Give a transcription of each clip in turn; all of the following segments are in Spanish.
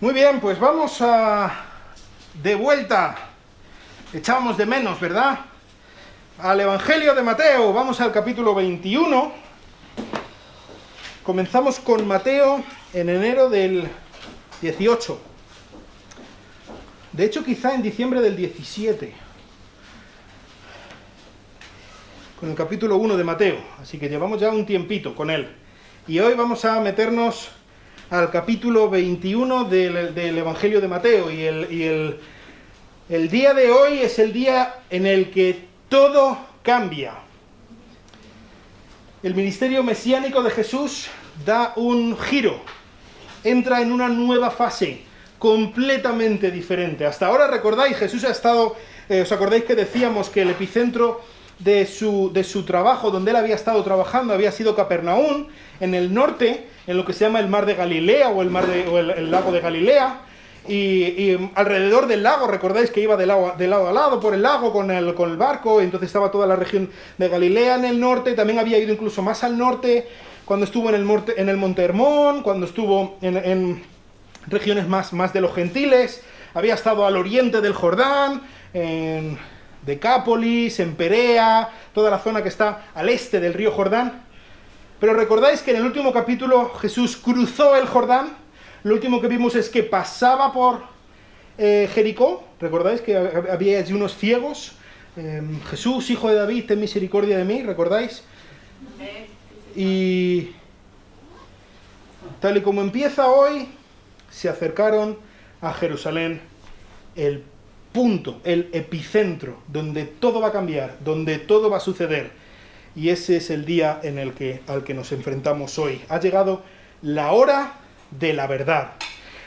Muy bien, pues vamos de vuelta. Echábamos de menos, ¿verdad? Al Evangelio de Mateo. Vamos al capítulo 21. Comenzamos con Mateo en enero del 18. De hecho, quizá en diciembre del 17. Con el capítulo 1 de Mateo. Así que llevamos ya un tiempito con él. Y hoy vamos a meternos al capítulo 21 del Evangelio de Mateo. Y el día de hoy es el día en el que todo cambia. El ministerio mesiánico de Jesús da un giro. Entra en una nueva fase, completamente diferente. Hasta ahora, recordáis, Jesús ha estado... ¿os acordáis que decíamos que el epicentro de su trabajo, donde él había estado trabajando, había sido Capernaum, en el norte, en lo que se llama el mar de Galilea o el lago de Galilea, y alrededor del lago, recordáis que iba de lado a lado por el lago con el barco, entonces estaba toda la región de Galilea en el norte, también había ido incluso más al norte, cuando estuvo en el Monte Hermón, cuando estuvo en regiones más de los gentiles, había estado al oriente del Jordán, en Decápolis, en Perea, toda la zona que está al este del río Jordán. Pero recordáis que en el último capítulo Jesús cruzó el Jordán. Lo último que vimos es que pasaba por Jericó. Recordáis que había allí unos ciegos. Jesús, hijo de David, ten misericordia de mí, ¿recordáis? Y tal y como empieza hoy, se acercaron a Jerusalén, el punto, el epicentro, donde todo va a cambiar, donde todo va a suceder. Y ese es el día al que nos enfrentamos hoy. Ha llegado la hora de la verdad,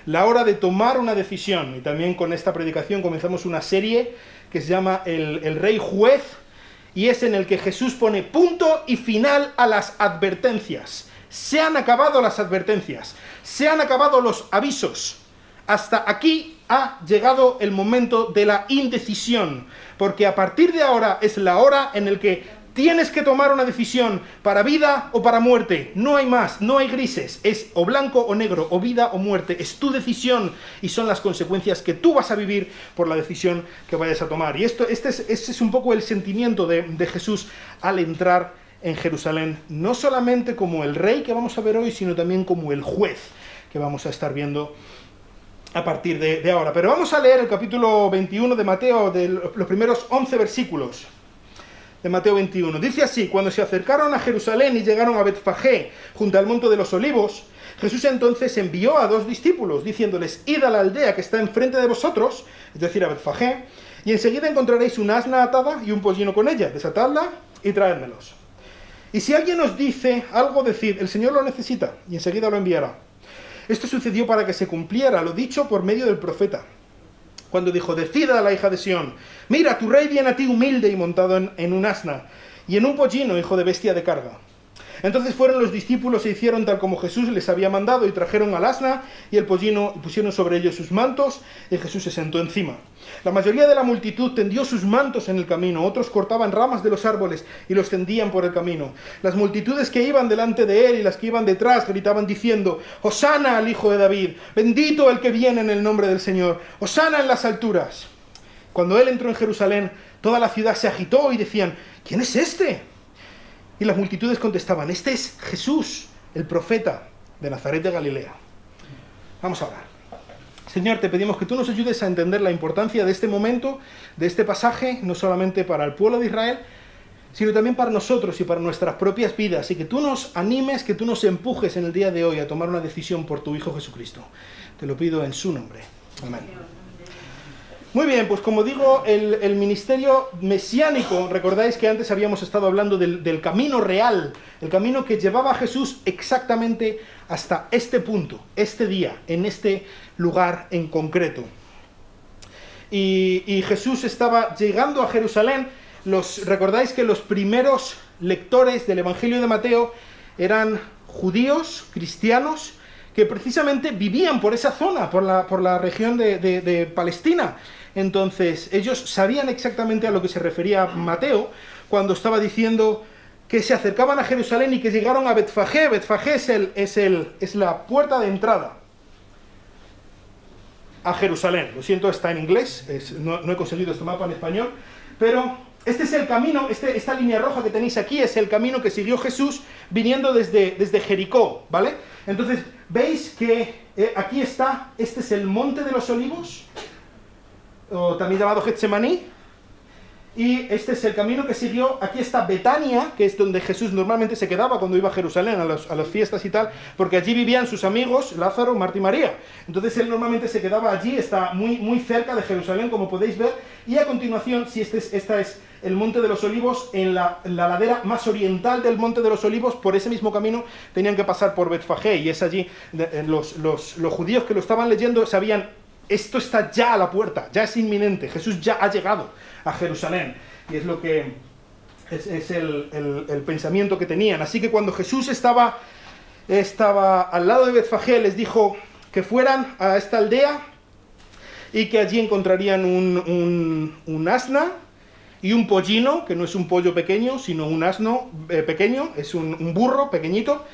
la hora de tomar una decisión. Y también con esta predicación comenzamos una serie que se llama el Rey Juez, y es en el que Jesús pone punto y final a las advertencias. Se han acabado las advertencias, se han acabado los avisos. Hasta aquí ha llegado el momento de la indecisión, porque a partir de ahora es la hora en la que tienes que tomar una decisión para vida o para muerte. No hay más, no hay grises, es o blanco o negro, o vida o muerte. Es tu decisión y son las consecuencias que tú vas a vivir por la decisión que vayas a tomar. Y este es un poco el sentimiento de Jesús al entrar en Jerusalén, no solamente como el rey que vamos a ver hoy, sino también como el juez que vamos a estar viendo a partir de ahora. Pero vamos a leer el capítulo 21 de Mateo, de los primeros 11 versículos de Mateo 21. Dice así: cuando se acercaron a Jerusalén y llegaron a Betfagé, junto al monte de los olivos, Jesús entonces envió a 2 discípulos, diciéndoles: id a la aldea que está enfrente de vosotros, es decir, a Betfagé, y enseguida encontraréis un asna atada y un pollino con ella, desatadla y traédmelos. Y si alguien os dice algo, decid: el Señor lo necesita, y enseguida lo enviará. Esto sucedió para que se cumpliera lo dicho por medio del profeta, cuando dijo: decida a la hija de Sión, mira, tu rey viene a ti humilde y montado en un asna, y en un pollino, hijo de bestia de carga. Entonces fueron los discípulos e hicieron tal como Jesús les había mandado, y trajeron al asna y el pollino, y pusieron sobre ellos sus mantos, y Jesús se sentó encima. La mayoría de la multitud tendió sus mantos en el camino, otros cortaban ramas de los árboles y los tendían por el camino. Las multitudes que iban delante de él y las que iban detrás gritaban diciendo: Hosana al Hijo de David, bendito el que viene en el nombre del Señor, Hosana en las alturas. Cuando él entró en Jerusalén, toda la ciudad se agitó y decían: ¿quién es este? Y las multitudes contestaban: este es Jesús, el profeta de Nazaret de Galilea. Vamos a orar. Señor, te pedimos que tú nos ayudes a entender la importancia de este momento, de este pasaje, no solamente para el pueblo de Israel, sino también para nosotros y para nuestras propias vidas, y que tú nos animes, que tú nos empujes en el día de hoy a tomar una decisión por tu Hijo Jesucristo. Te lo pido en su nombre. Amén. Muy bien, pues como digo, el ministerio mesiánico, recordáis que antes habíamos estado hablando del camino real, el camino que llevaba a Jesús exactamente hasta este punto, este día, en este lugar en concreto. Y Jesús estaba llegando a Jerusalén. Recordáis que los primeros lectores del Evangelio de Mateo eran judíos, cristianos, que precisamente vivían por esa zona, por la región de Palestina. Entonces, ellos sabían exactamente a lo que se refería Mateo cuando estaba diciendo que se acercaban a Jerusalén y que llegaron a Betfagé. Betfagé es la puerta de entrada. a Jerusalén. Lo siento, está en inglés, no he conseguido este mapa en español, pero este es el camino, esta línea roja que tenéis aquí es el camino que siguió Jesús viniendo desde Jericó, ¿vale? Entonces, veis que aquí está, este es el Monte de los Olivos, o también llamado Getsemaní, y este es el camino que siguió. Aquí está Betania, que es donde Jesús normalmente se quedaba cuando iba a Jerusalén a las fiestas y tal, porque allí vivían sus amigos, Lázaro, Marta y María. Entonces él normalmente se quedaba allí, está muy cerca de Jerusalén, como podéis ver. Y a continuación, si esta es el Monte de los Olivos, en la ladera más oriental del Monte de los Olivos, por ese mismo camino tenían que pasar por Betfagé, y es allí, los judíos que lo estaban leyendo sabían, esto está ya a la puerta, ya es inminente, Jesús ya ha llegado a Jerusalén, y es lo que es el pensamiento que tenían. Así que cuando Jesús estaba al lado de Betfagé, les dijo que fueran a esta aldea y que allí encontrarían un asna y un pollino, que no es un pollo pequeño, sino un asno pequeño, es un burro pequeñito,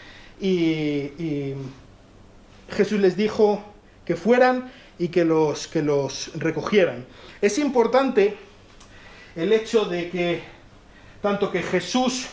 y Jesús les dijo que fueran y que los recogieran. Es importante el hecho de que tanto que Jesús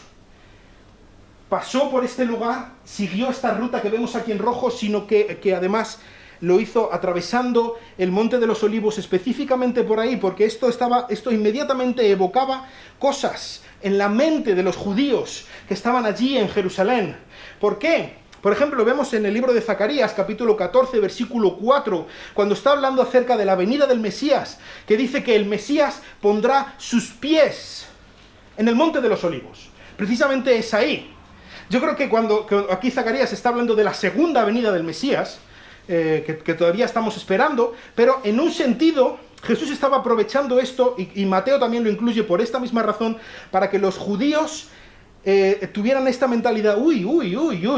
pasó por este lugar, siguió esta ruta que vemos aquí en rojo, sino que además lo hizo atravesando el Monte de los Olivos, específicamente por ahí, porque esto inmediatamente evocaba cosas en la mente de los judíos que estaban allí en Jerusalén. ¿Por qué? Por ejemplo, lo vemos en el libro de Zacarías, capítulo 14, versículo 4, cuando está hablando acerca de la venida del Mesías, que dice que el Mesías pondrá sus pies en el Monte de los Olivos. Precisamente es ahí. Yo creo que cuando aquí Zacarías está hablando de la segunda venida del Mesías, que todavía estamos esperando, pero en un sentido Jesús estaba aprovechando esto, y Mateo también lo incluye por esta misma razón, para que los judíos tuvieran esta mentalidad,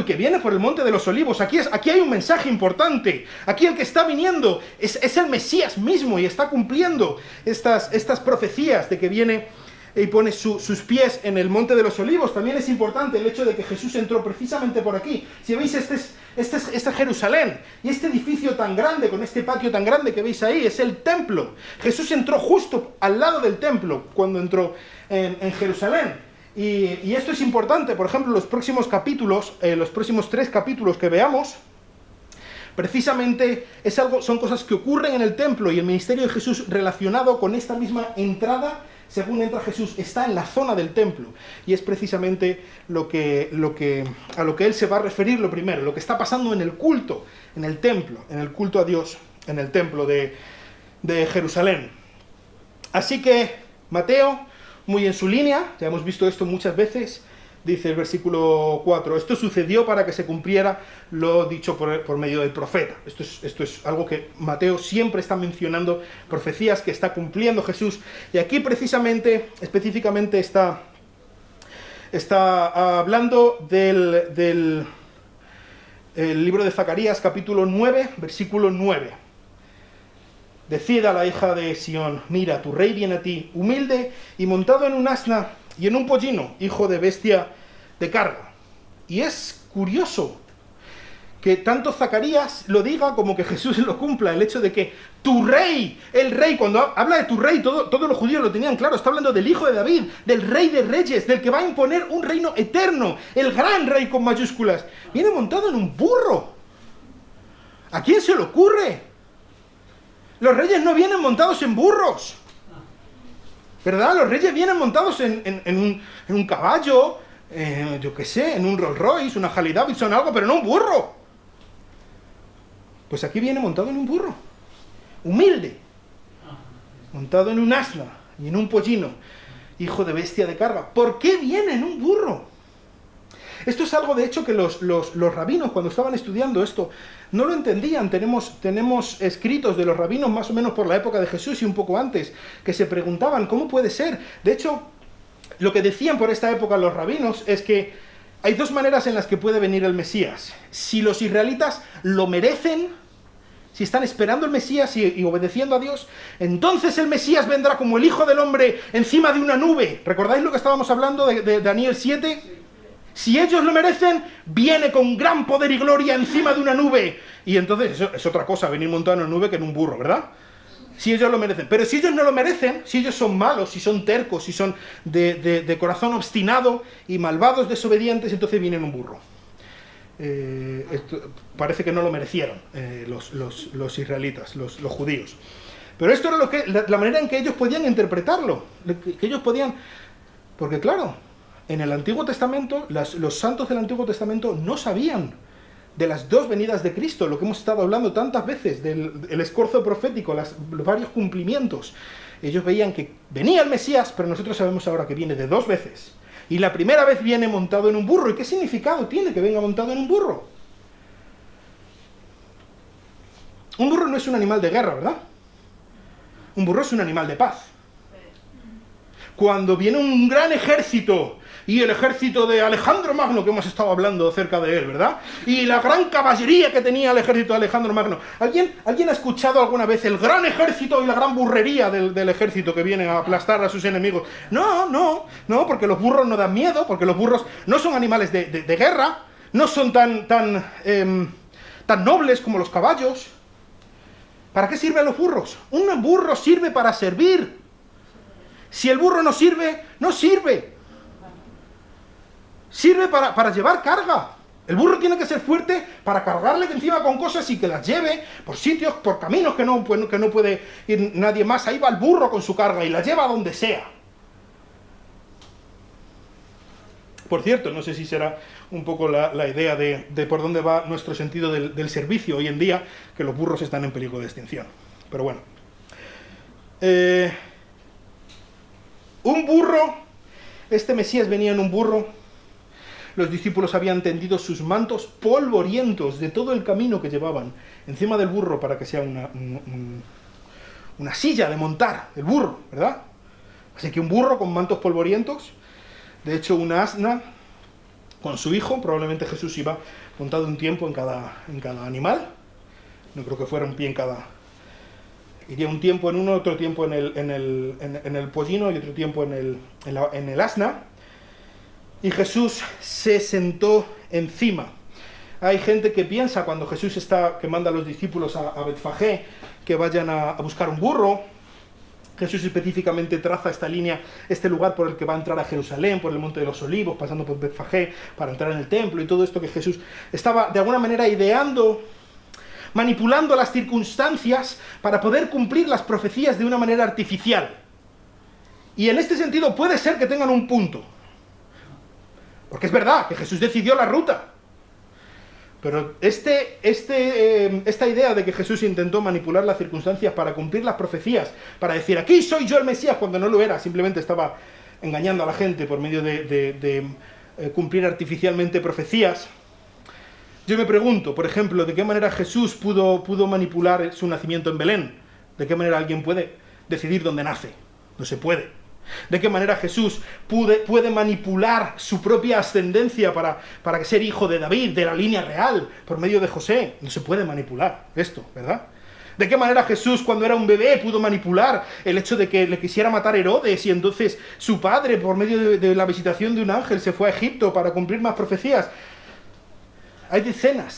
que viene por el Monte de los Olivos, aquí hay un mensaje importante, aquí el que está viniendo es el Mesías mismo, y está cumpliendo estas profecías de que viene y pone sus pies en el Monte de los Olivos. También es importante el hecho de que Jesús entró precisamente por aquí. Si veis, este es Jerusalén, y este edificio tan grande, con este patio tan grande que veis ahí, es el templo. Jesús entró justo al lado del templo cuando entró en Jerusalén. Y esto es importante. Por ejemplo, los próximos 3 capítulos que veamos, precisamente son cosas que ocurren en el templo, y el ministerio de Jesús relacionado con esta misma entrada. Según entra Jesús, está en la zona del templo, y es precisamente a lo que él se va a referir lo primero, lo que está pasando en el culto, en el templo, en el culto a Dios, en el templo de Jerusalén. Así que Mateo, muy en su línea, ya hemos visto esto muchas veces, dice el versículo 4, esto sucedió para que se cumpliera lo dicho por medio del profeta. Esto es algo que Mateo siempre está mencionando, profecías que está cumpliendo Jesús, y aquí específicamente está hablando del libro de Zacarías, capítulo 9, versículo 9. Decid a la hija de Sión, mira, tu rey viene a ti, humilde y montado en un asna y en un pollino, hijo de bestia de carga. Y es curioso que tanto Zacarías lo diga como que Jesús lo cumpla, el hecho de que tu rey, el rey, cuando habla de tu rey, todos los judíos lo tenían claro, está hablando del hijo de David, del rey de reyes, del que va a imponer un reino eterno, el gran rey con mayúsculas, viene montado en un burro. ¿A quién se le ocurre? Los reyes no vienen montados en burros, ¿verdad? Los reyes vienen montados en un caballo, yo qué sé, en un Rolls Royce, una Harley Davidson, algo, pero no un burro. Pues aquí viene montado en un burro, humilde, montado en un asna y en un pollino, hijo de bestia de carga. ¿Por qué viene en un burro? Esto es algo, de hecho, que los rabinos, cuando estaban estudiando esto, no lo entendían. Tenemos escritos de los rabinos más o menos por la época de Jesús y un poco antes, que se preguntaban, ¿cómo puede ser? De hecho, lo que decían por esta época los rabinos es que hay dos maneras en las que puede venir el Mesías. Si los israelitas lo merecen, si están esperando el Mesías y obedeciendo a Dios, entonces el Mesías vendrá como el Hijo del Hombre encima de una nube. ¿Recordáis lo que estábamos hablando de Daniel 7? Si ellos lo merecen, viene con gran poder y gloria encima de una nube. Y entonces, eso es otra cosa, venir montado en una nube que en un burro, ¿verdad? Si ellos lo merecen. Pero si ellos no lo merecen, si ellos son malos, si son tercos, si son de corazón obstinado y malvados, desobedientes, entonces viene en un burro. Parece que no lo merecieron los israelitas, los judíos. Pero esto era la manera en que ellos podían interpretarlo, que ellos podían... Porque claro, en el Antiguo Testamento, los santos del Antiguo Testamento no sabían de las dos venidas de Cristo, lo que hemos estado hablando tantas veces, del escorzo profético, los varios cumplimientos. Ellos veían que venía el Mesías, pero nosotros sabemos ahora que viene de dos veces. Y la primera vez viene montado en un burro. ¿Y qué significado tiene que venga montado en un burro? Un burro no es un animal de guerra, ¿verdad? Un burro es un animal de paz. Cuando viene un gran ejército, y el ejército de Alejandro Magno, que hemos estado hablando acerca de él, ¿verdad? Y la gran caballería que tenía el ejército de Alejandro Magno. ¿Alguien ha escuchado alguna vez el gran ejército y la gran burrería del ejército que viene a aplastar a sus enemigos? No, porque los burros no dan miedo, porque los burros no son animales de guerra, no son tan nobles como los caballos. ¿Para qué sirven los burros? Un burro sirve para servir. Si el burro no sirve, no sirve. Sirve para llevar carga. El burro tiene que ser fuerte para cargarle encima con cosas y que las lleve por sitios, por caminos que no puede ir nadie más. Ahí va el burro con su carga y la lleva a donde sea. Por cierto, no sé si será un poco la idea de por dónde va nuestro sentido del servicio hoy en día, que los burros están en peligro de extinción. Pero bueno. Un burro, este Mesías venía en un burro, los discípulos habían tendido sus mantos polvorientos de todo el camino que llevaban encima del burro para que sea una silla de montar, el burro, ¿verdad? Así que un burro con mantos polvorientos, de hecho una asna con su hijo, probablemente Jesús iba montado un tiempo en cada animal, no creo que fuera un pie en cada... Iría un tiempo en uno, otro tiempo en el pollino y otro tiempo en el asna. Y Jesús se sentó encima. Hay gente que piensa cuando Jesús que manda a los discípulos a Betfagé que vayan a buscar un burro. Jesús específicamente traza esta línea, este lugar por el que va a entrar a Jerusalén, por el Monte de los Olivos, pasando por Betfagé para entrar en el templo y todo esto que Jesús estaba de alguna manera ideando, manipulando las circunstancias para poder cumplir las profecías de una manera artificial. Y en este sentido puede ser que tengan un punto. Porque es verdad que Jesús decidió la ruta. Pero esta idea de que Jesús intentó manipular las circunstancias para cumplir las profecías, para decir, aquí soy yo el Mesías, cuando no lo era, simplemente estaba engañando a la gente por medio de cumplir artificialmente profecías. Yo me pregunto, por ejemplo, ¿de qué manera Jesús pudo manipular su nacimiento en Belén? ¿De qué manera alguien puede decidir dónde nace? No se puede. ¿De qué manera Jesús puede manipular su propia ascendencia para ser hijo de David, de la línea real, por medio de José? No se puede manipular esto, ¿verdad? ¿De qué manera Jesús, cuando era un bebé, pudo manipular el hecho de que le quisiera matar Herodes y entonces su padre, por medio de la visitación de un ángel, se fue a Egipto para cumplir más profecías? Hay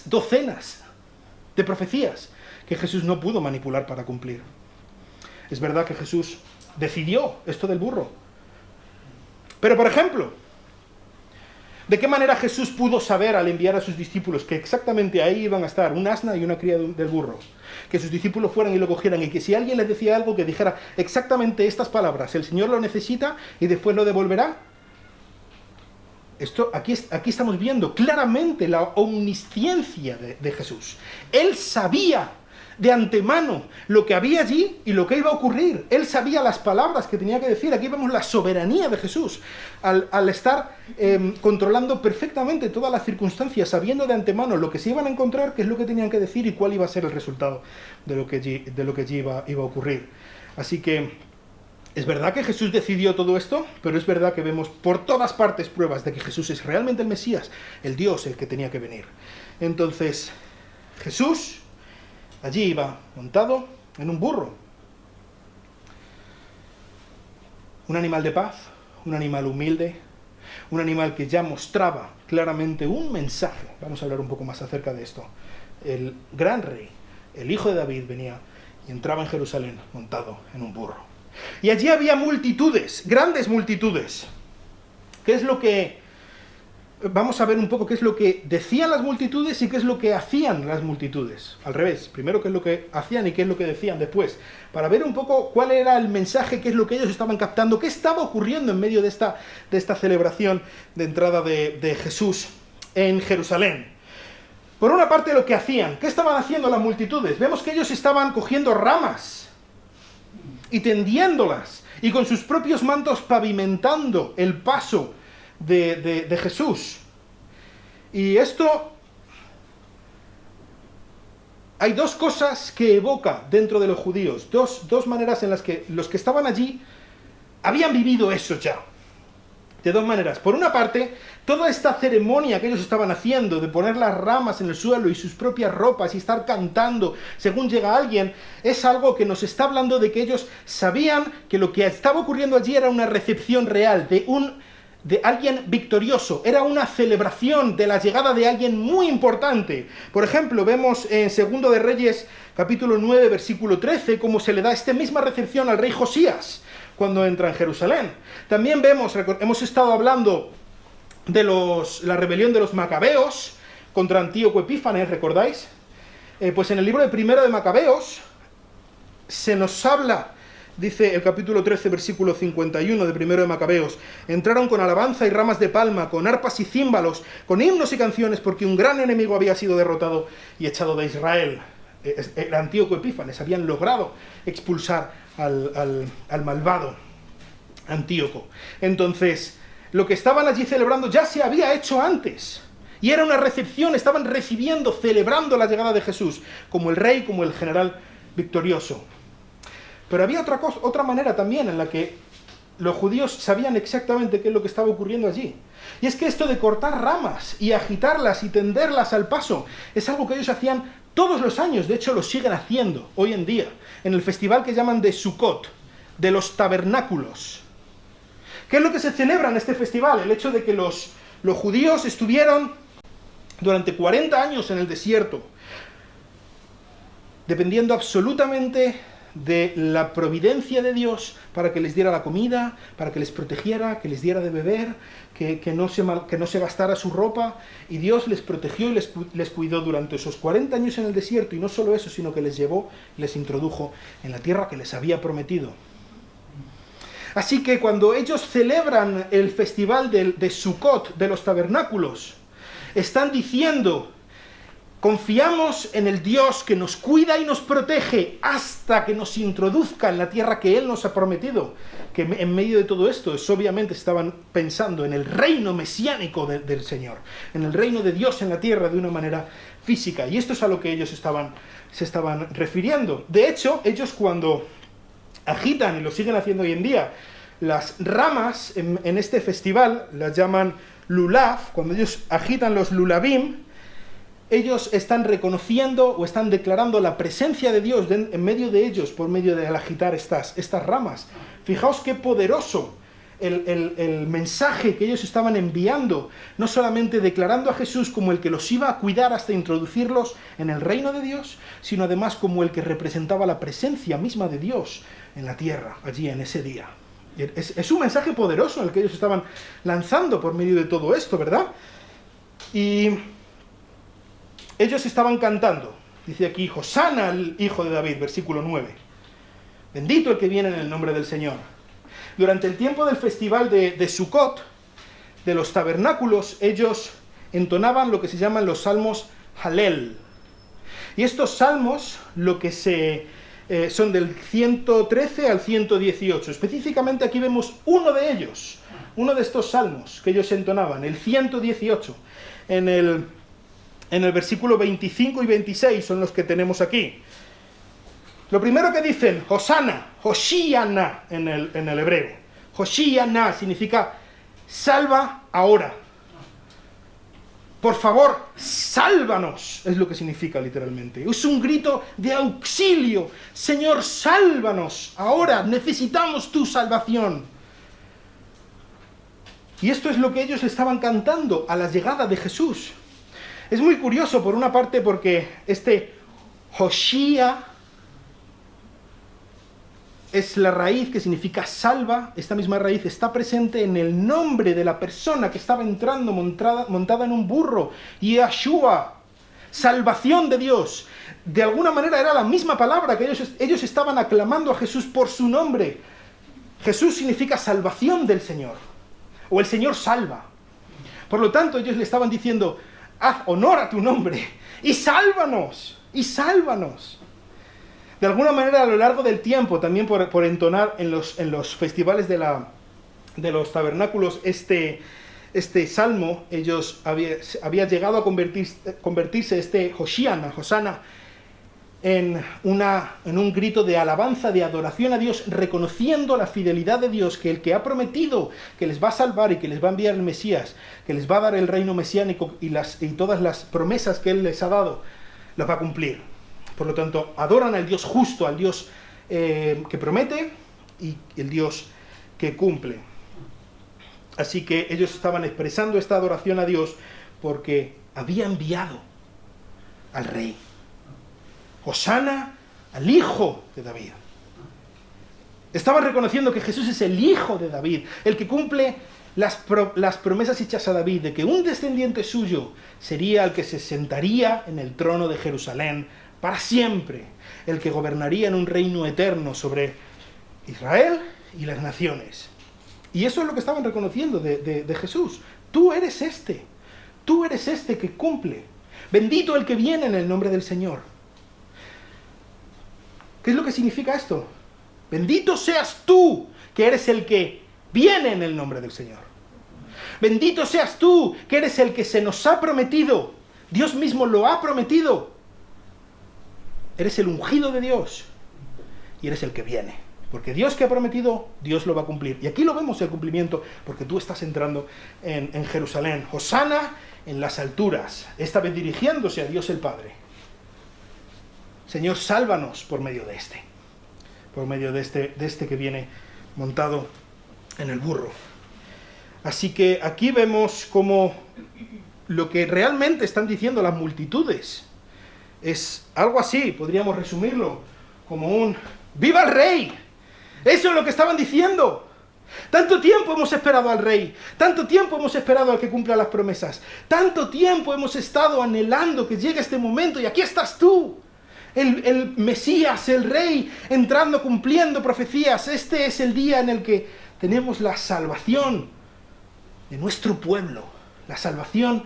docenas de profecías que Jesús no pudo manipular para cumplir. Es verdad que Jesús decidió esto del burro. Pero, por ejemplo, ¿de qué manera Jesús pudo saber al enviar a sus discípulos que exactamente ahí iban a estar un asna y una cría del burro? Que sus discípulos fueran y lo cogieran y que si alguien les decía algo que dijera exactamente estas palabras, el Señor lo necesita y después lo devolverá. Aquí estamos viendo claramente la omnisciencia de Jesús. Él sabía de antemano lo que había allí y lo que iba a ocurrir. Él sabía las palabras que tenía que decir. Aquí vemos la soberanía de Jesús al estar controlando perfectamente todas las circunstancias, sabiendo de antemano lo que se iban a encontrar, qué es lo que tenían que decir y cuál iba a ser el resultado de lo que allí iba a ocurrir. Así que es verdad que Jesús decidió todo esto, pero es verdad que vemos por todas partes pruebas de que Jesús es realmente el Mesías, el Dios, el que tenía que venir. Entonces, Jesús allí iba montado en un burro. Un animal de paz, un animal humilde, un animal que ya mostraba claramente un mensaje. Vamos a hablar un poco más acerca de esto. El gran rey, el hijo de David, venía y entraba en Jerusalén montado en un burro. Y allí había multitudes, grandes multitudes. ¿Qué es lo que... Vamos a ver un poco qué es lo que decían las multitudes y qué es lo que hacían las multitudes. Al revés, primero qué es lo que hacían y qué es lo que decían después. Para ver un poco cuál era el mensaje, qué es lo que ellos estaban captando, qué estaba ocurriendo en medio de esta celebración de entrada de Jesús en Jerusalén. Por una parte lo que hacían, ¿qué estaban haciendo las multitudes? Vemos que ellos estaban cogiendo ramas y tendiéndolas y con sus propios mantos pavimentando el paso de Jesús. Y esto, hay dos cosas que evoca dentro de los judíos, dos maneras en las que los que estaban allí habían vivido eso ya. De dos maneras. Por una parte, toda esta ceremonia que ellos estaban haciendo de poner las ramas en el suelo y sus propias ropas y estar cantando según llega alguien, es algo que nos está hablando de que ellos sabían que lo que estaba ocurriendo allí era una recepción real de alguien victorioso, era una celebración de la llegada de alguien muy importante. Por ejemplo, vemos en 2 de Reyes, capítulo 9, versículo 13, cómo se le da esta misma recepción al rey Josías cuando entra en Jerusalén. También vemos, hemos estado hablando de la rebelión de los macabeos contra Antíoco Epífanes, ¿recordáis? Pues en el libro de Primero de Macabeos se nos habla. Dice el capítulo 13, versículo 51 de Primero de Macabeos: entraron con alabanza y ramas de palma, con arpas y címbalos, con himnos y canciones, porque un gran enemigo había sido derrotado y echado de Israel. El Antíoco Epífanes habían logrado expulsar al malvado Antíoco. Entonces, lo que estaban allí celebrando ya se había hecho antes. Y era una recepción, estaban recibiendo, celebrando la llegada de Jesús, como el rey, como el general victorioso. Pero había otra manera también en la que los judíos sabían exactamente qué es lo que estaba ocurriendo allí. Y es que esto de cortar ramas y agitarlas y tenderlas al paso es algo que ellos hacían todos los años. De hecho, lo siguen haciendo hoy en día, en el festival que llaman de Sukkot, de los tabernáculos. ¿Qué es lo que se celebra en este festival? El hecho de que los judíos estuvieron durante 40 años en el desierto, dependiendo absolutamente de la providencia de Dios para que les diera la comida, para que les protegiera, que les diera de beber, que no se gastara su ropa, y Dios les protegió y les cuidó durante esos 40 años en el desierto, y no solo eso, sino que les llevó, les introdujo en la tierra que les había prometido. Así que cuando ellos celebran el festival de Sukkot, de los tabernáculos, están diciendo: confiamos en el Dios que nos cuida y nos protege hasta que nos introduzca en la tierra que Él nos ha prometido. Que en medio de todo esto, obviamente estaban pensando en el reino mesiánico del Señor, en el reino de Dios en la tierra de una manera física. Y esto es a lo que ellos se estaban refiriendo. De hecho, ellos cuando agitan, y lo siguen haciendo hoy en día, las ramas en este festival, las llaman lulav. Cuando ellos agitan los lulavim, ellos están reconociendo o están declarando la presencia de Dios en medio de ellos por medio de agitar estas ramas. Fijaos qué poderoso el mensaje que ellos estaban enviando, no solamente declarando a Jesús como el que los iba a cuidar hasta introducirlos en el reino de Dios, sino además como el que representaba la presencia misma de Dios en la tierra, allí en ese día. Es un mensaje poderoso el que ellos estaban lanzando por medio de todo esto, ¿verdad? Y ellos estaban cantando, dice aquí: Hosana al hijo de David, versículo 9. Bendito el que viene en el nombre del Señor. Durante el tiempo del festival de Sukkot, de los tabernáculos, ellos entonaban lo que se llaman los salmos Halel. Y estos salmos, lo que son del 113 al 118. Específicamente aquí vemos uno de ellos, uno de estos salmos que ellos entonaban, el 118. En el versículo 25 y 26 son los que tenemos aquí. Lo primero que dicen: Hosana, Hoshiana en el hebreo. Hoshiana significa salva ahora. Por favor, sálvanos, es lo que significa literalmente. Es un grito de auxilio. Señor, sálvanos ahora, necesitamos tu salvación. Y esto es lo que ellos estaban cantando a la llegada de Jesús. Es muy curioso, por una parte, porque este Hoshia es la raíz que significa salva. Esta misma raíz está presente en el nombre de la persona que estaba entrando montada en un burro. Yeshua, salvación de Dios. De alguna manera era la misma palabra que ellos estaban aclamando a Jesús por su nombre. Jesús significa salvación del Señor, o el Señor salva. Por lo tanto, ellos le estaban diciendo, haz honor a tu nombre y sálvanos, y sálvanos. De alguna manera, a lo largo del tiempo, también por entonar en los festivales de los tabernáculos este salmo, había llegado a convertirse este Hosana, en un grito de alabanza, de adoración a Dios, reconociendo la fidelidad de Dios, que el que ha prometido que les va a salvar y que les va a enviar el Mesías, que les va a dar el reino mesiánico y todas las promesas que Él les ha dado, las va a cumplir. Por lo tanto, adoran al Dios justo, al Dios que promete y el Dios que cumple. Así que ellos estaban expresando esta adoración a Dios porque había enviado al Rey. Hosana al Hijo de David. Estaban reconociendo que Jesús es el Hijo de David, el que cumple las promesas hechas a David, de que un descendiente suyo sería el que se sentaría en el trono de Jerusalén para siempre, el que gobernaría en un reino eterno sobre Israel y las naciones. Y eso es lo que estaban reconociendo de Jesús. Tú eres este que cumple. Bendito el que viene en el nombre del Señor. ¿Qué es lo que significa esto? Bendito seas tú, que eres el que viene en el nombre del Señor. Bendito seas tú, que eres el que se nos ha prometido. Dios mismo lo ha prometido. Eres el ungido de Dios y eres el que viene. Porque Dios que ha prometido, Dios lo va a cumplir. Y aquí lo vemos el cumplimiento, porque tú estás entrando en Jerusalén. Hosana en las alturas, esta vez dirigiéndose a Dios el Padre. Señor, sálvanos por medio de este que viene montado en el burro. Así que aquí vemos como lo que realmente están diciendo las multitudes es algo así, podríamos resumirlo como un ¡viva el Rey! Eso es lo que estaban diciendo. Tanto tiempo hemos esperado al Rey, tanto tiempo hemos esperado al que cumpla las promesas, tanto tiempo hemos estado anhelando que llegue este momento y aquí estás tú. El Mesías, el Rey, entrando, cumpliendo profecías. Este es el día en el que tenemos la salvación de nuestro pueblo, la salvación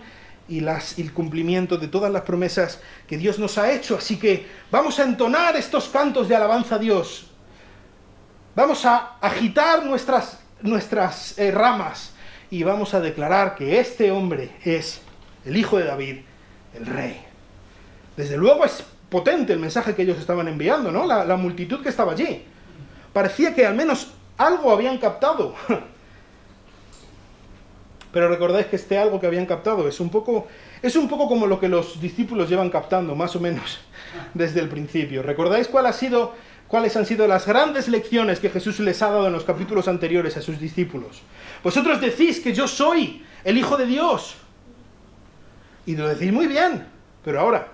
y el cumplimiento de todas las promesas que Dios nos ha hecho. Así que vamos a entonar estos cantos de alabanza a Dios. Vamos a agitar nuestras ramas y vamos a declarar que este hombre es el Hijo de David, el Rey. Desde luego es potente el mensaje que ellos estaban enviando, ¿no? La multitud que estaba allí. Parecía que al menos algo habían captado. Pero recordáis que algo que habían captado es un poco como lo que los discípulos llevan captando, más o menos, desde el principio. ¿Recordáis cuáles han sido las grandes lecciones que Jesús les ha dado en los capítulos anteriores a sus discípulos? Vosotros decís que yo soy el Hijo de Dios. Y lo decís muy bien, pero ahora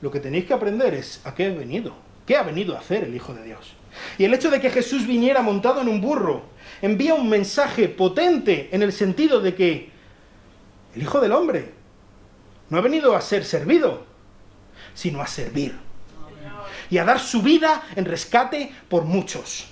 lo que tenéis que aprender es a qué ha venido. ¿Qué ha venido a hacer el Hijo de Dios? Y el hecho de que Jesús viniera montado en un burro envía un mensaje potente en el sentido de que el Hijo del Hombre no ha venido a ser servido, sino a servir. Y a dar su vida en rescate por muchos.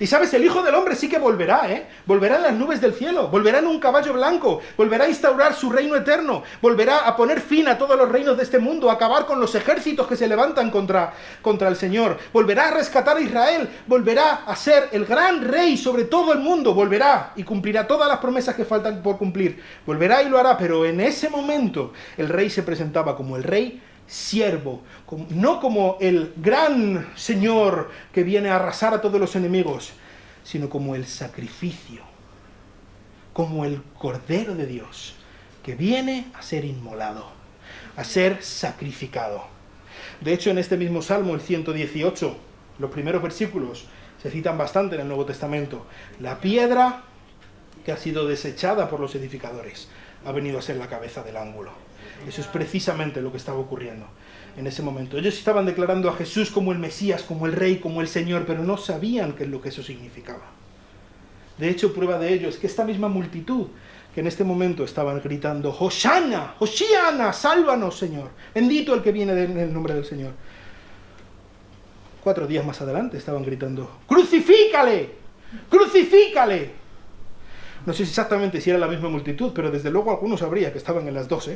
Y sabes, el Hijo del Hombre sí que volverá, volverá en las nubes del cielo, volverá en un caballo blanco, volverá a instaurar su reino eterno, volverá a poner fin a todos los reinos de este mundo, a acabar con los ejércitos que se levantan contra el Señor, volverá a rescatar a Israel, volverá a ser el gran rey sobre todo el mundo, volverá y cumplirá todas las promesas que faltan por cumplir, volverá y lo hará, pero en ese momento el rey se presentaba como el rey siervo, no como el gran Señor que viene a arrasar a todos los enemigos, sino como el sacrificio, como el Cordero de Dios, que viene a ser inmolado, a ser sacrificado. De hecho, en este mismo Salmo, el 118, los primeros versículos se citan bastante en el Nuevo Testamento. La piedra que ha sido desechada por los edificadores, ha venido a ser la cabeza del ángulo. Eso es precisamente lo que estaba ocurriendo en ese momento. Ellos estaban declarando a Jesús como el Mesías, como el Rey, como el Señor, pero no sabían qué es lo que eso significaba. De hecho, prueba de ello es que esta misma multitud que en este momento estaban gritando, Hosanna, Hosiana, sálvanos, Señor, bendito el que viene en el nombre del Señor. 4 días más adelante estaban gritando, ¡crucifícale! ¡Crucifícale! No sé exactamente si era la misma multitud, pero desde luego algunos sabría que estaban en las 2,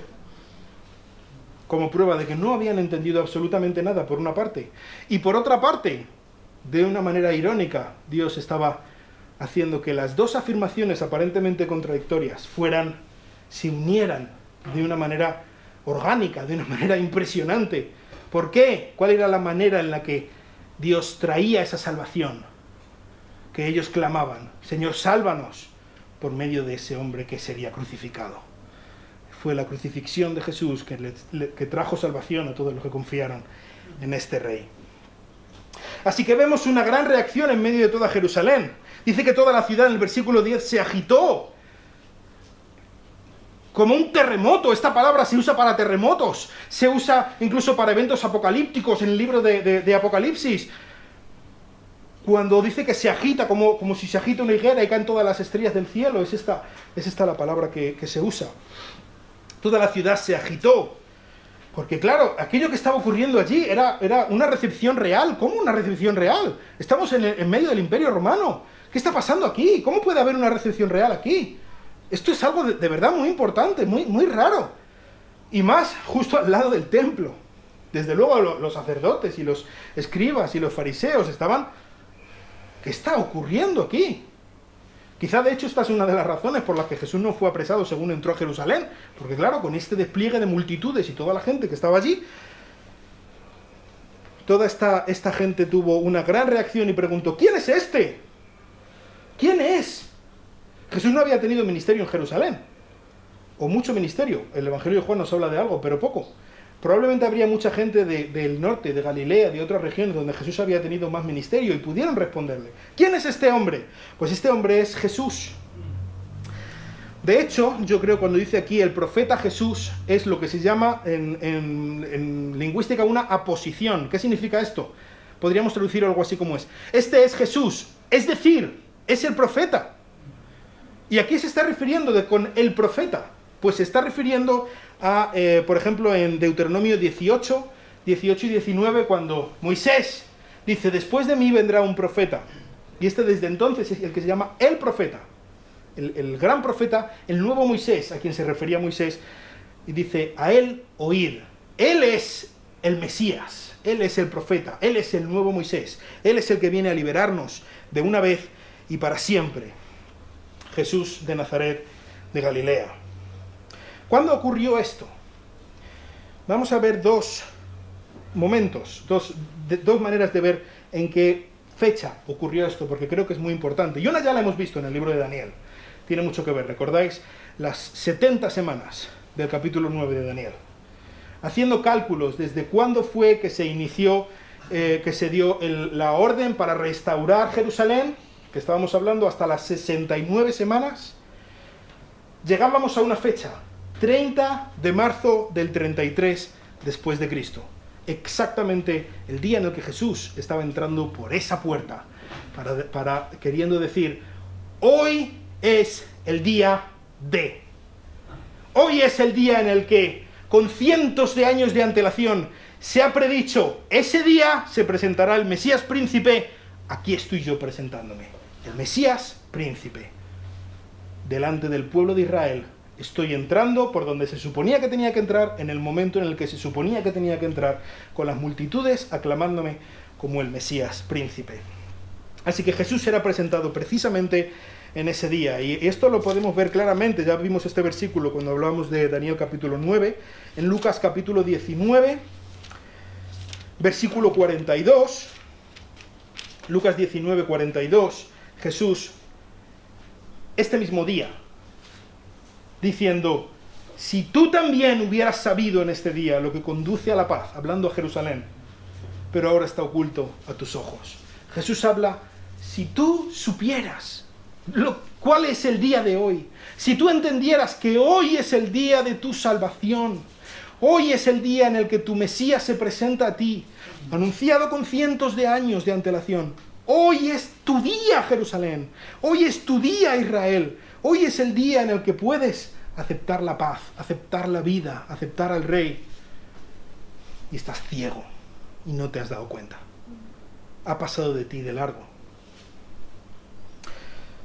como prueba de que no habían entendido absolutamente nada, por una parte. Y por otra parte, de una manera irónica, Dios estaba haciendo que las dos afirmaciones aparentemente contradictorias se unieran de una manera orgánica, de una manera impresionante. ¿Por qué? ¿Cuál era la manera en la que Dios traía esa salvación? Que ellos clamaban, Señor, sálvanos, por medio de ese hombre que sería crucificado. Fue la crucifixión de Jesús que trajo salvación a todos los que confiaron en este Rey. Así que vemos una gran reacción en medio de toda Jerusalén. Dice que toda la ciudad, en el versículo 10, se agitó como un terremoto. Esta palabra se usa para terremotos, se usa incluso para eventos apocalípticos en el libro de Apocalipsis. Cuando dice que se agita, como si se agita una higuera y caen todas las estrellas del cielo, es esta la palabra que se usa. Toda la ciudad se agitó. Porque claro, aquello que estaba ocurriendo allí era una recepción real. ¿Cómo una recepción real? Estamos en medio del Imperio Romano. ¿Qué está pasando aquí? ¿Cómo puede haber una recepción real aquí? Esto es algo de verdad muy importante, muy, muy raro. Y más justo al lado del templo. Desde luego los sacerdotes y los escribas y los fariseos estaban... ¿Qué está ocurriendo aquí? Quizá de hecho esta es una de las razones por las que Jesús no fue apresado según entró a Jerusalén. Porque claro, con este despliegue de multitudes y toda la gente que estaba allí, toda esta gente tuvo una gran reacción y preguntó, ¿quién es este? ¿Quién es? Jesús no había tenido ministerio en Jerusalén, o mucho ministerio. El Evangelio de Juan nos habla de algo, pero poco. Probablemente habría mucha gente del norte, de Galilea, de otras regiones donde Jesús había tenido más ministerio y pudieron responderle. ¿Quién es este hombre? Pues este hombre es Jesús. De hecho, yo creo cuando dice aquí el profeta Jesús es lo que se llama en lingüística una aposición. ¿Qué significa esto? Podríamos traducir algo así como es. Este es Jesús, es decir, es el profeta. ¿Y a qué se está refiriendo con el profeta? Pues se está refiriendo a, por ejemplo, en Deuteronomio 18 y 19, cuando Moisés dice, después de mí vendrá un profeta. Y este desde entonces es el que se llama el profeta. El gran profeta, el nuevo Moisés, a quien se refería Moisés, y dice, a él oíd. Él es el Mesías, él es el profeta, él es el nuevo Moisés, él es el que viene a liberarnos de una vez y para siempre. Jesús de Nazaret de Galilea. ¿Cuándo ocurrió esto? Vamos a ver dos momentos, dos maneras de ver en qué fecha ocurrió esto, porque creo que es muy importante. Y una ya la hemos visto en el libro de Daniel. Tiene mucho que ver, ¿recordáis? Las 70 semanas del capítulo 9 de Daniel. Haciendo cálculos desde cuándo fue que se inició, que se dio la orden para restaurar Jerusalén, que estábamos hablando hasta las 69 semanas, llegábamos a una fecha, 30 de marzo del 33 después de Cristo. Exactamente el día en el que Jesús estaba entrando por esa puerta, para queriendo decir, hoy es el día de. Hoy es el día en el que, con cientos de años de antelación, se ha predicho, ese día se presentará el Mesías príncipe, aquí estoy yo presentándome. El Mesías príncipe. Delante del pueblo de Israel, estoy entrando por donde se suponía que tenía que entrar, en el momento en el que se suponía que tenía que entrar, con las multitudes aclamándome como el Mesías príncipe. Así que Jesús será presentado precisamente en ese día, y esto lo podemos ver claramente. Ya vimos este versículo cuando hablamos de Daniel capítulo 9, en Lucas capítulo 19, versículo 42, Lucas 19, 42, Jesús, este mismo día, diciendo, si tú también hubieras sabido en este día lo que conduce a la paz, hablando a Jerusalén, pero ahora está oculto a tus ojos. Jesús habla, si tú supieras ¿Cuál es el día de hoy? Si tú entendieras que hoy es el día de tu salvación, hoy es el día en el que tu Mesías se presenta a ti, anunciado con cientos de años de antelación. Hoy es tu día, Jerusalén. Hoy es tu día, Israel. Hoy es el día en el que puedes aceptar la paz, aceptar la vida, aceptar al Rey. Y estás ciego y no te has dado cuenta. Ha pasado de ti de largo.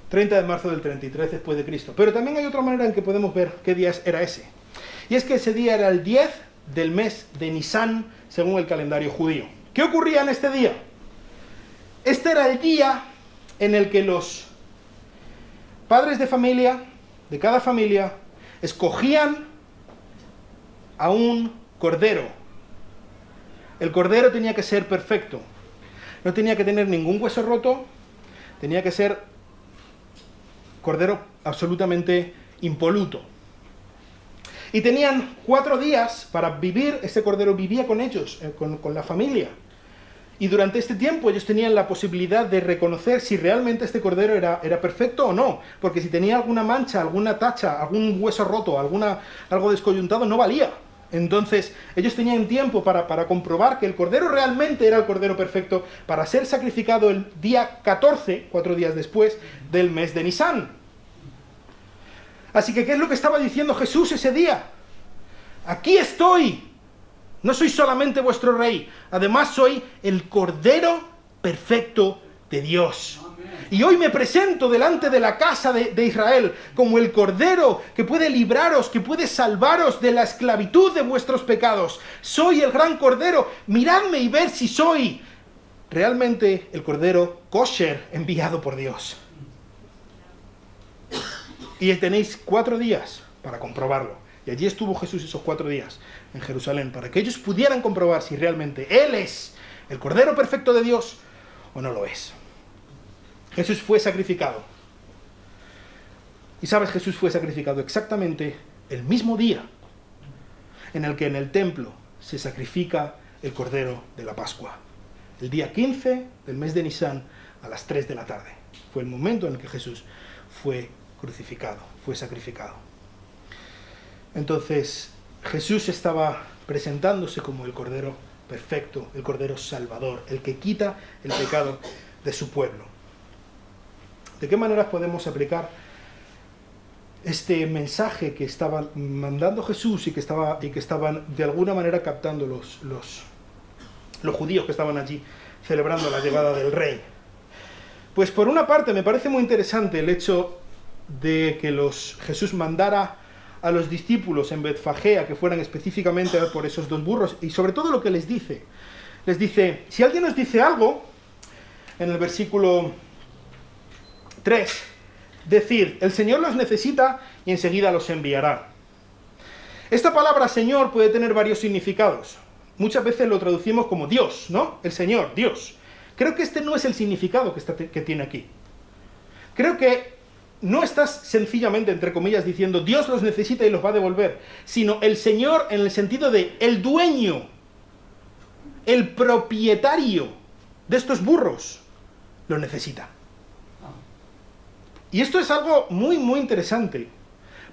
30 de marzo del 33 después de Cristo. Pero también hay otra manera en que podemos ver qué día era ese. Y es que ese día era el 10 del mes de Nisán, según el calendario judío. ¿Qué ocurría en este día? Este era el día en el que los padres de familia, de cada familia, escogían a un cordero. El cordero tenía que ser perfecto. No tenía que tener ningún hueso roto. Tenía que ser cordero absolutamente impoluto. Y tenían 4 días para vivir. Ese cordero vivía con ellos, con la familia. Y durante este tiempo ellos tenían la posibilidad de reconocer si realmente este cordero era perfecto o no. Porque si tenía alguna mancha, alguna tacha, algún hueso roto, algo descoyuntado, no valía. Entonces ellos tenían tiempo para comprobar que el cordero realmente era el cordero perfecto para ser sacrificado el día 14, 4 días después del mes de Nisán. Así que, ¿qué es lo que estaba diciendo Jesús ese día? Aquí estoy. No soy solamente vuestro rey, además soy el cordero perfecto de Dios. Y hoy me presento delante de la casa de Israel como el cordero que puede libraros, que puede salvaros de la esclavitud de vuestros pecados. Soy el gran cordero. Miradme y ver si soy realmente el cordero kosher enviado por Dios. Y tenéis 4 días para comprobarlo. Y allí estuvo Jesús esos 4 días en Jerusalén, para que ellos pudieran comprobar si realmente Él es el Cordero perfecto de Dios o no lo es. Jesús fue sacrificado. Y sabes, Jesús fue sacrificado exactamente el mismo día en el que en el templo se sacrifica el Cordero de la Pascua. El día 15 del mes de Nisán a las 3 de la tarde. Fue el momento en el que Jesús fue crucificado, fue sacrificado. Entonces, Jesús estaba presentándose como el Cordero perfecto, el Cordero Salvador, el que quita el pecado de su pueblo. ¿De qué maneras podemos aplicar este mensaje que estaba mandando Jesús y que estaban de alguna manera captando los judíos que estaban allí celebrando la llegada del Rey? Pues por una parte me parece muy interesante el hecho de que Jesús mandara a los discípulos en Betfagé a que fueran específicamente por esos 2 burros, y sobre todo lo que les dice. Les dice, si alguien os dice algo, en el versículo 3, decid, el Señor los necesita y enseguida los enviará. Esta palabra Señor puede tener varios significados. Muchas veces lo traducimos como Dios, ¿no? El Señor, Dios. Creo que este no es el significado que tiene aquí. Creo que no estás sencillamente, entre comillas, diciendo Dios los necesita y los va a devolver, sino el Señor en el sentido de el dueño, el propietario de estos burros, los necesita. Y esto es algo muy, muy interesante,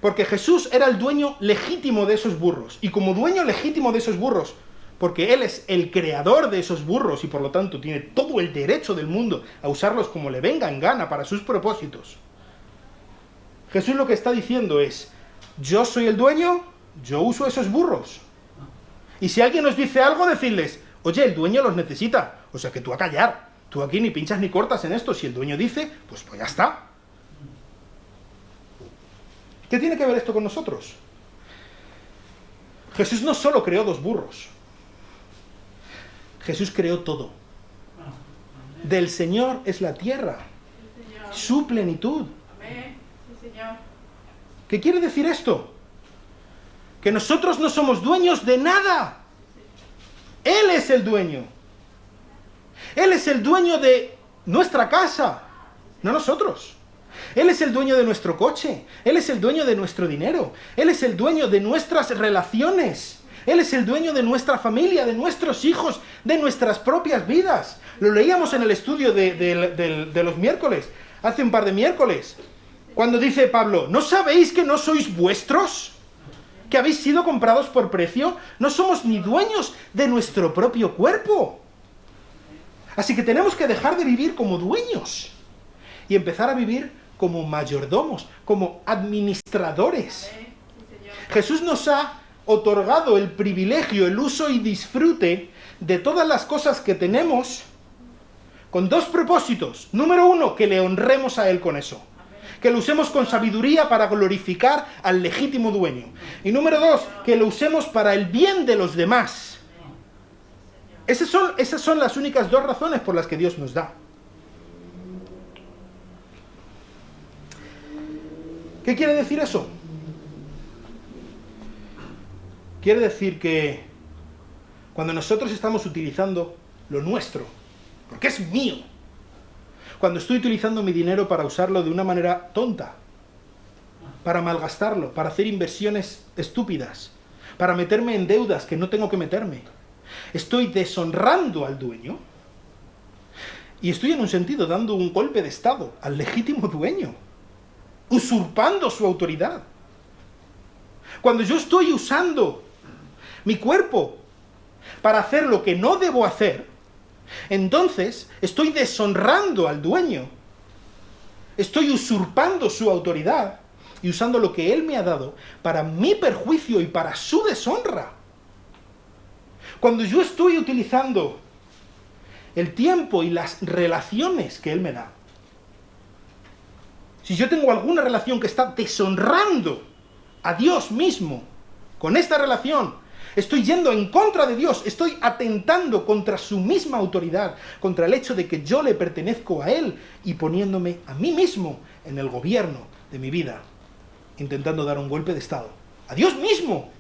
porque Jesús era el dueño legítimo de esos burros, y como dueño legítimo de esos burros, porque Él es el creador de esos burros y por lo tanto tiene todo el derecho del mundo a usarlos como le venga en gana para sus propósitos, Jesús lo que está diciendo es, yo soy el dueño, yo uso esos burros. Y si alguien nos dice algo, decirles, oye, el dueño los necesita, o sea que tú a callar, tú aquí ni pinchas ni cortas en esto, si el dueño dice, pues ya está. ¿Qué tiene que ver esto con nosotros? Jesús no solo creó 2 burros, Jesús creó todo. Del Señor es la tierra, su plenitud. ¿Qué quiere decir esto? Que nosotros no somos dueños de nada. Él es el dueño. Él es el dueño de nuestra casa, no nosotros. Él es el dueño de nuestro coche. Él es el dueño de nuestro dinero. Él es el dueño de nuestras relaciones. Él es el dueño de nuestra familia, de nuestros hijos, de nuestras propias vidas. Lo leíamos en el estudio de los miércoles. hace un par de miércoles, cuando dice Pablo, ¿no sabéis que no sois vuestros? ¿Que habéis sido comprados por precio? No somos ni dueños de nuestro propio cuerpo. Así que tenemos que dejar de vivir como dueños y empezar a vivir como mayordomos, como administradores. Jesús nos ha otorgado el privilegio, el uso y disfrute de todas las cosas que tenemos con dos propósitos. Número uno, que le honremos a Él con eso. Que lo usemos con sabiduría para glorificar al legítimo dueño. Y número dos, que lo usemos para el bien de los demás. Esas son las únicas dos razones por las que Dios nos da. ¿Qué quiere decir eso? Quiere decir que cuando nosotros estamos utilizando lo nuestro, porque es mío, cuando estoy utilizando mi dinero para usarlo de una manera tonta, para malgastarlo, para hacer inversiones estúpidas, para meterme en deudas que no tengo que meterme, estoy deshonrando al dueño y estoy en un sentido dando un golpe de estado al legítimo dueño, usurpando su autoridad. Cuando yo estoy usando mi cuerpo para hacer lo que no debo hacer, entonces estoy deshonrando al dueño, estoy usurpando su autoridad y usando lo que él me ha dado para mi perjuicio y para su deshonra. Cuando yo estoy utilizando el tiempo y las relaciones que él me da, si yo tengo alguna relación que está deshonrando a Dios mismo con esta relación, estoy yendo en contra de Dios, estoy atentando contra su misma autoridad, contra el hecho de que yo le pertenezco a Él y poniéndome a mí mismo en el gobierno de mi vida, intentando dar un golpe de estado a Dios mismo.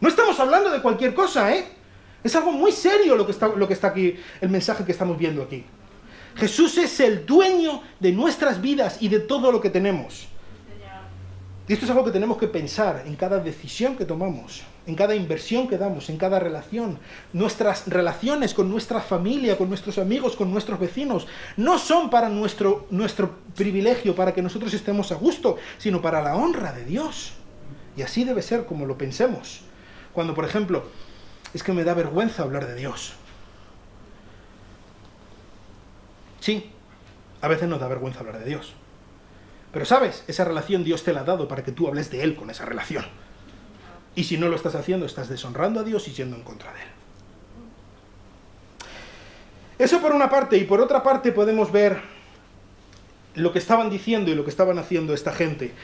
No estamos hablando de cualquier cosa, ¿eh? Es algo muy serio lo que está aquí, el mensaje que estamos viendo aquí. Jesús es el dueño de nuestras vidas y de todo lo que tenemos. Y esto es algo que tenemos que pensar en cada decisión que tomamos, en cada inversión que damos, en cada relación. Nuestras relaciones con nuestra familia, con nuestros amigos, con nuestros vecinos, no son para nuestro privilegio, para que nosotros estemos a gusto, sino para la honra de Dios. Y así debe ser como lo pensemos. Cuando, por ejemplo, es que me da vergüenza hablar de Dios. Sí, a veces nos da vergüenza hablar de Dios. Pero sabes, esa relación Dios te la ha dado para que tú hables de Él con esa relación. Y si no lo estás haciendo, estás deshonrando a Dios y yendo en contra de Él. Eso por una parte, y por otra parte podemos ver lo que estaban diciendo y lo que estaban haciendo esta gente.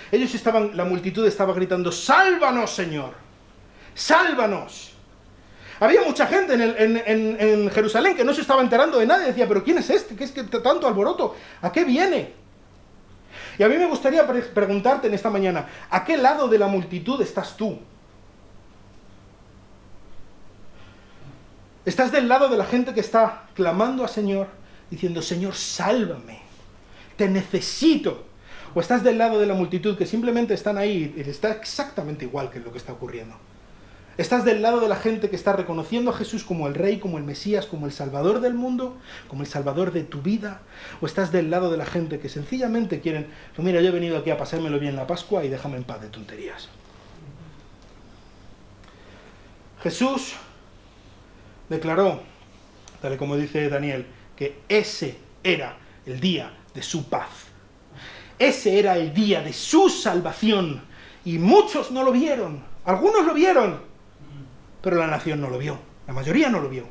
La multitud estaba gritando, ¡sálvanos, Señor! ¡Sálvanos! Había mucha gente en Jerusalén que no se estaba enterando de nada y decía, ¿pero quién es este? ¿Qué es que tanto alboroto? ¿A qué viene? Y a mí me gustaría preguntarte en esta mañana, ¿a qué lado de la multitud estás tú? ¿Estás del lado de la gente que está clamando al Señor, diciendo, Señor, sálvame, te necesito? ¿O estás del lado de la multitud que simplemente están ahí y está exactamente igual que lo que está ocurriendo? ¿Estás del lado de la gente que está reconociendo a Jesús como el Rey, como el Mesías, como el Salvador del mundo, como el Salvador de tu vida? ¿O estás del lado de la gente que sencillamente quieren, pues mira, yo he venido aquí a pasármelo bien la Pascua y déjame en paz de tonterías? Jesús declaró, tal y como dice Daniel, que ese era el día de su paz. Ese era el día de su salvación. Y muchos no lo vieron. Algunos lo vieron. Pero la nación no lo vio, la mayoría no lo vio.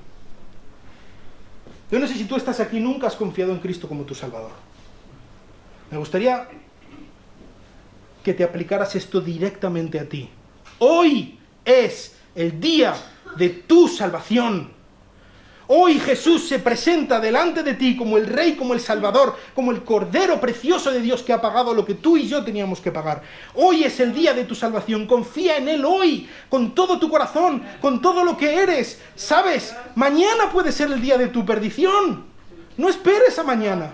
Yo no sé si tú estás aquí, nunca has confiado en Cristo como tu Salvador. Me gustaría que te aplicaras esto directamente a ti. Hoy es el día de tu salvación. Hoy Jesús se presenta delante de ti como el Rey, como el Salvador, como el Cordero precioso de Dios que ha pagado lo que tú y yo teníamos que pagar. Hoy es el día de tu salvación. Confía en Él hoy, con todo tu corazón, con todo lo que eres. ¿Sabes? Mañana puede ser el día de tu perdición. No esperes a mañana.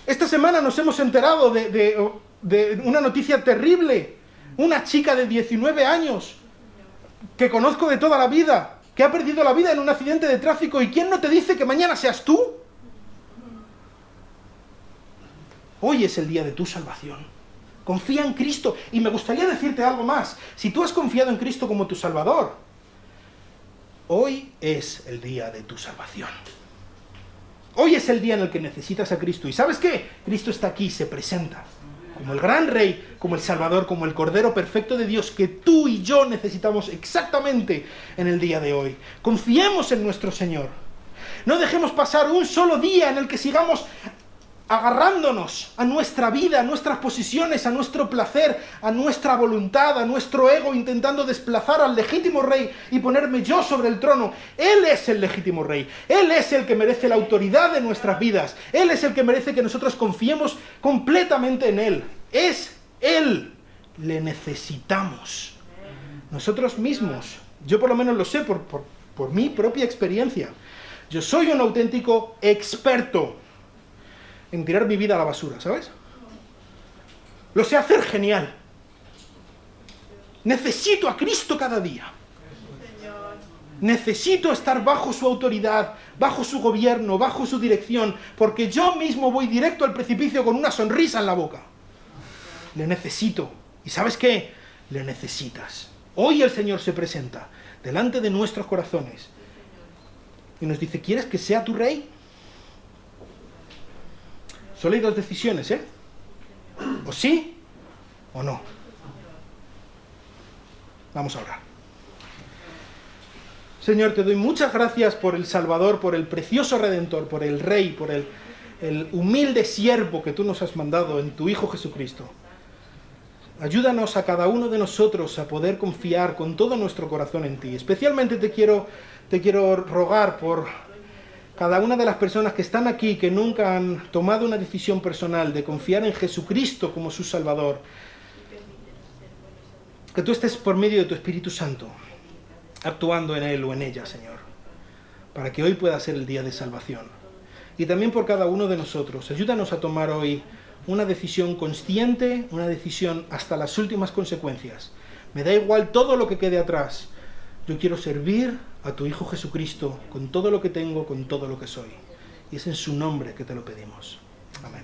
Esta semana nos hemos enterado de una noticia terrible. Una chica de 19 años que conozco de toda la vida, que ha perdido la vida en un accidente de tráfico, ¿y quién no te dice que mañana seas tú? Hoy es el día de tu salvación. Confía en Cristo. Y me gustaría decirte algo más. Si tú has confiado en Cristo como tu Salvador, hoy es el día de tu salvación. Hoy es el día en el que necesitas a Cristo. ¿Y sabes qué? Cristo está aquí, se presenta como el gran Rey, como el Salvador, como el Cordero perfecto de Dios que tú y yo necesitamos exactamente en el día de hoy. Confiemos en nuestro Señor. No dejemos pasar un solo día en el que sigamos agarrándonos a nuestra vida, a nuestras posiciones, a nuestro placer, a nuestra voluntad, a nuestro ego, intentando desplazar al legítimo Rey y ponerme yo sobre el trono. Él es el legítimo Rey. Él es el que merece la autoridad de nuestras vidas. Él es el que merece que nosotros confiemos completamente en Él. Es Él. Le necesitamos. Nosotros mismos. Yo por lo menos lo sé por mi propia experiencia. Yo soy un auténtico experto en tirar mi vida a la basura, ¿sabes? Lo sé hacer genial. Necesito a Cristo cada día. Necesito estar bajo su autoridad, bajo su gobierno, bajo su dirección, porque yo mismo voy directo al precipicio con una sonrisa en la boca. Le necesito. ¿Y sabes qué? Le necesitas. Hoy el Señor se presenta delante de nuestros corazones y nos dice, ¿quieres que sea tu Rey? Solo hay dos decisiones, ¿eh? O sí o no. Vamos a orar. Señor, te doy muchas gracias por el Salvador, por el precioso Redentor, por el Rey, por el humilde siervo que tú nos has mandado en tu Hijo Jesucristo. Ayúdanos a cada uno de nosotros a poder confiar con todo nuestro corazón en ti. Especialmente te quiero rogar por cada una de las personas que están aquí, que nunca han tomado una decisión personal de confiar en Jesucristo como su Salvador. Que tú estés por medio de tu Espíritu Santo, actuando en él o en ella, Señor, para que hoy pueda ser el día de salvación. Y también por cada uno de nosotros. Ayúdanos a tomar hoy una decisión consciente, una decisión hasta las últimas consecuencias. Me da igual todo lo que quede atrás. Yo quiero servir a tu Hijo Jesucristo con todo lo que tengo, con todo lo que soy. Y es en su nombre que te lo pedimos. Amén.